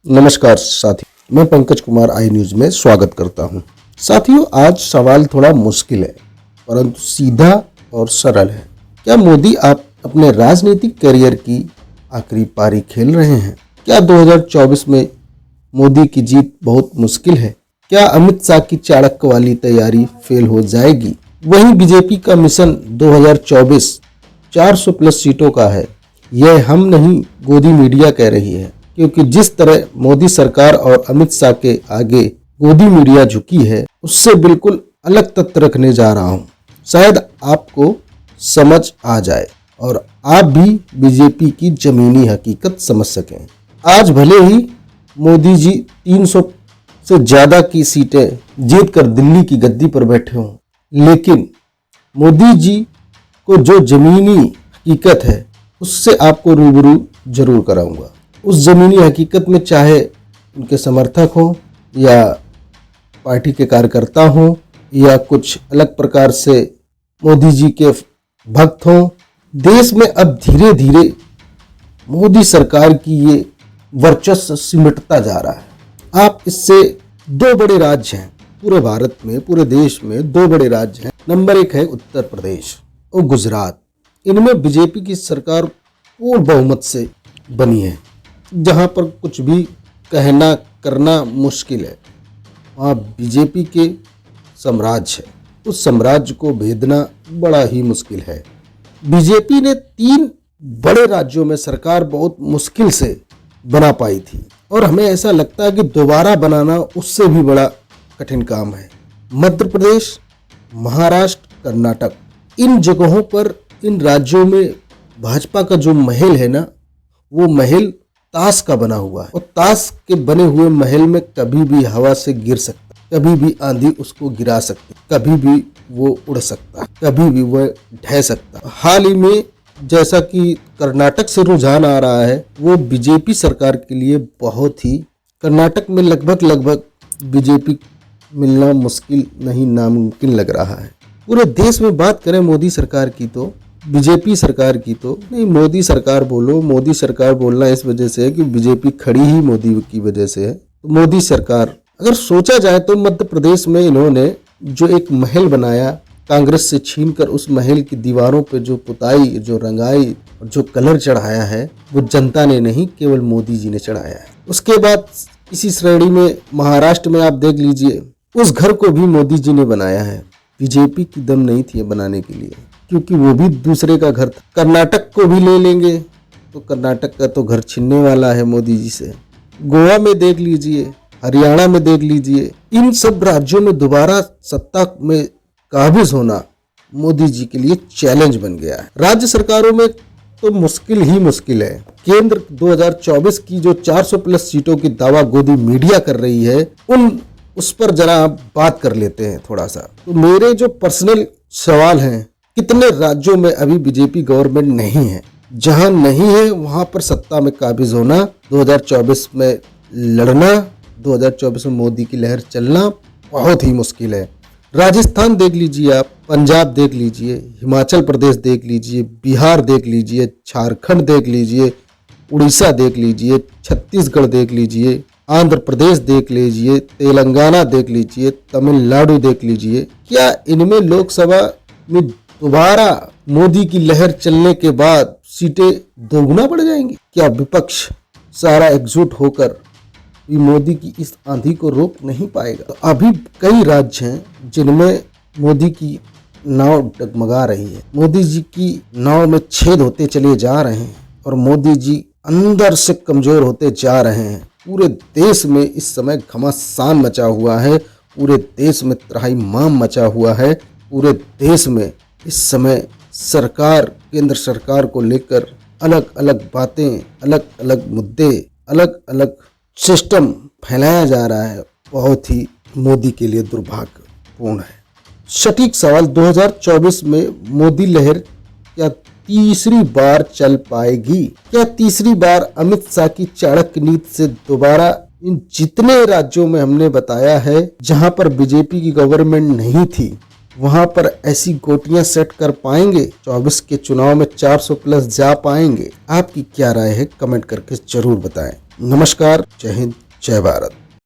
नमस्कार साथियों, मैं पंकज कुमार आई न्यूज में स्वागत करता हूं। साथियों, आज सवाल थोड़ा मुश्किल है परंतु सीधा और सरल है। क्या मोदी आप अपने राजनीतिक करियर की आखिरी पारी खेल रहे हैं? क्या 2024 में मोदी की जीत बहुत मुश्किल है? क्या अमित शाह की चाणक्य वाली तैयारी फेल हो जाएगी? वहीं बीजेपी का मिशन 2024 400 प्लस सीटों का है। यह हम नहीं, गोदी मीडिया कह रही है, क्योंकि जिस तरह मोदी सरकार और अमित शाह के आगे गोदी मीडिया झुकी है उससे बिल्कुल अलग तथ्य रखने जा रहा हूं। शायद आपको समझ आ जाए और आप भी बीजेपी की जमीनी हकीकत समझ सकें। आज भले ही मोदी जी 300 से ज्यादा की सीटें जीतकर दिल्ली की गद्दी पर बैठे हों, लेकिन मोदी जी को जो जमीनी हकीकत है उससे आपको रूबरू जरूर कराऊंगा। उस ज़मीनी हकीकत में चाहे उनके समर्थक हों या पार्टी के कार्यकर्ता हों या कुछ अलग प्रकार से मोदी जी के भक्त हों, देश में अब धीरे धीरे मोदी सरकार की ये वर्चस्व सिमटता जा रहा है। आप इससे दो बड़े राज्य हैं पूरे भारत में, पूरे देश में दो बड़े राज्य हैं। नंबर 1 है उत्तर प्रदेश और गुजरात। इनमें बीजेपी की सरकार पूर्ण बहुमत से बनी है। जहां पर कुछ भी कहना करना मुश्किल है, वहाँ बीजेपी के साम्राज्य है। उस साम्राज्य को भेदना बड़ा ही मुश्किल है। बीजेपी ने 3 बड़े राज्यों में सरकार बहुत मुश्किल से बना पाई थी और हमें ऐसा लगता है कि दोबारा बनाना उससे भी बड़ा कठिन काम है। मध्य प्रदेश, महाराष्ट्र, कर्नाटक, इन जगहों पर, इन राज्यों में भाजपा का जो महल है ना, वो महल ताश का बना हुआ है और ताश के बने हुए महल में कभी भी हवा से गिर सकता, कभी भी आंधी उसको गिरा सकती, कभी भी वो उड़ सकता, कभी भी वह ढह सकता। हाल ही में जैसा कि कर्नाटक से रुझान आ रहा है, वो बीजेपी सरकार के लिए बहुत ही, कर्नाटक में लगभग बीजेपी मिलना मुश्किल नहीं, नामुमकिन लग रहा है। पूरे देश में बात करें मोदी सरकार की तो, बीजेपी सरकार की तो नहीं, मोदी सरकार बोलो। मोदी सरकार बोलना इस वजह से है कि बीजेपी खड़ी ही मोदी की वजह से है। तो मोदी सरकार, अगर सोचा जाए तो मध्य प्रदेश में इन्होंने जो एक महल बनाया कांग्रेस से छीनकर, उस महल की दीवारों पे जो पुताई, जो रंगाई और जो कलर चढ़ाया है, वो जनता ने नहीं, केवल मोदी जी ने चढ़ाया है। उसके बाद इसी श्रेणी में महाराष्ट्र में आप देख लीजिए, उस घर को भी मोदी जी ने बनाया है। बीजेपी की दम नहीं थी बनाने के लिए, क्योंकि वो भी दूसरे का घर था। कर्नाटक को भी ले लेंगे तो कर्नाटक का तो घर छीनने वाला है मोदी जी से। गोवा में देख लीजिए, हरियाणा में देख लीजिए, इन सब राज्यों में दोबारा सत्ता में काबिज होना मोदी जी के लिए चैलेंज बन गया है। राज्य सरकारों में तो मुश्किल ही मुश्किल है। केंद्र 2024 की जो 400 प्लस सीटों की दावा गोदी मीडिया कर रही है, उस पर जरा आप बात कर लेते हैं थोड़ा सा। तो मेरे जो पर्सनल सवाल हैं, कितने राज्यों में अभी बीजेपी गवर्नमेंट नहीं है? जहां नहीं है वहां पर सत्ता में काबिज होना, 2024 में लड़ना, 2024 में मोदी की लहर चलना बहुत ही मुश्किल है। राजस्थान देख लीजिए आप, पंजाब देख लीजिए, हिमाचल प्रदेश देख लीजिए, बिहार देख लीजिए, झारखंड देख लीजिए, उड़ीसा देख लीजिए, छत्तीसगढ़ देख लीजिए, आंध्र प्रदेश देख लीजिए, तेलंगाना देख लीजिए, तमिलनाडु देख लीजिए। क्या इनमें लोकसभा में दोबारा मोदी की लहर चलने के बाद सीटें दोगुना बढ़ जाएंगी? क्या विपक्ष सारा एकजुट होकर भी मोदी की इस आंधी को रोक नहीं पाएगा? तो अभी कई राज्य हैं जिनमें मोदी की नाव डगमगा रही है, मोदी जी की नाव में छेद होते चले जा रहे हैं और मोदी जी अंदर से कमजोर होते जा रहे हैं। पूरे देश में इस समय घमासान मचा हुआ है, पूरे देश में त्राहिमाम मचा हुआ है। पूरे देश में इस समय सरकार, केंद्र सरकार को लेकर अलग अलग बातें, अलग अलग मुद्दे, अलग अलग सिस्टम फैलाया जा रहा है। बहुत ही मोदी के लिए दुर्भाग्यपूर्ण है। सटीक सवाल, 2024 में मोदी लहर क्या तीसरी बार चल पाएगी? क्या तीसरी बार अमित शाह की चाणक्य नीति से दोबारा इन जितने राज्यों में हमने बताया है जहां पर बीजेपी की गवर्नमेंट नहीं थी, वहां पर ऐसी गोटियां सेट कर पाएंगे? 24 के चुनाव में 400 प्लस जा पाएंगे? आपकी क्या राय है? कमेंट करके जरूर बताएं। नमस्कार, जय हिंद, जय भारत।